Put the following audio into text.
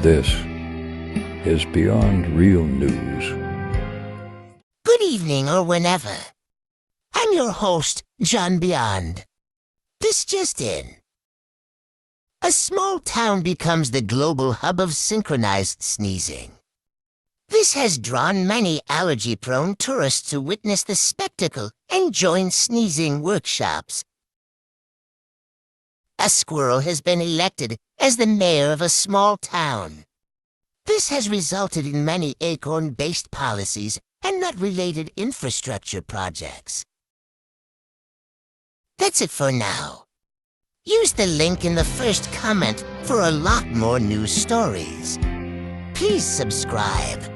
This is Beyond Real News. Good evening or whenever. I'm your host, John Beyond. This just in. A small town becomes the global hub of synchronized sneezing. This has drawn many allergy-prone tourists to witness the spectacle and join sneezing workshops. A squirrel has been elected as the mayor of a small town. This has resulted in many acorn-based policies and nut-related infrastructure projects. That's it for now. Use the link in the first comment for a lot more news stories. Please subscribe.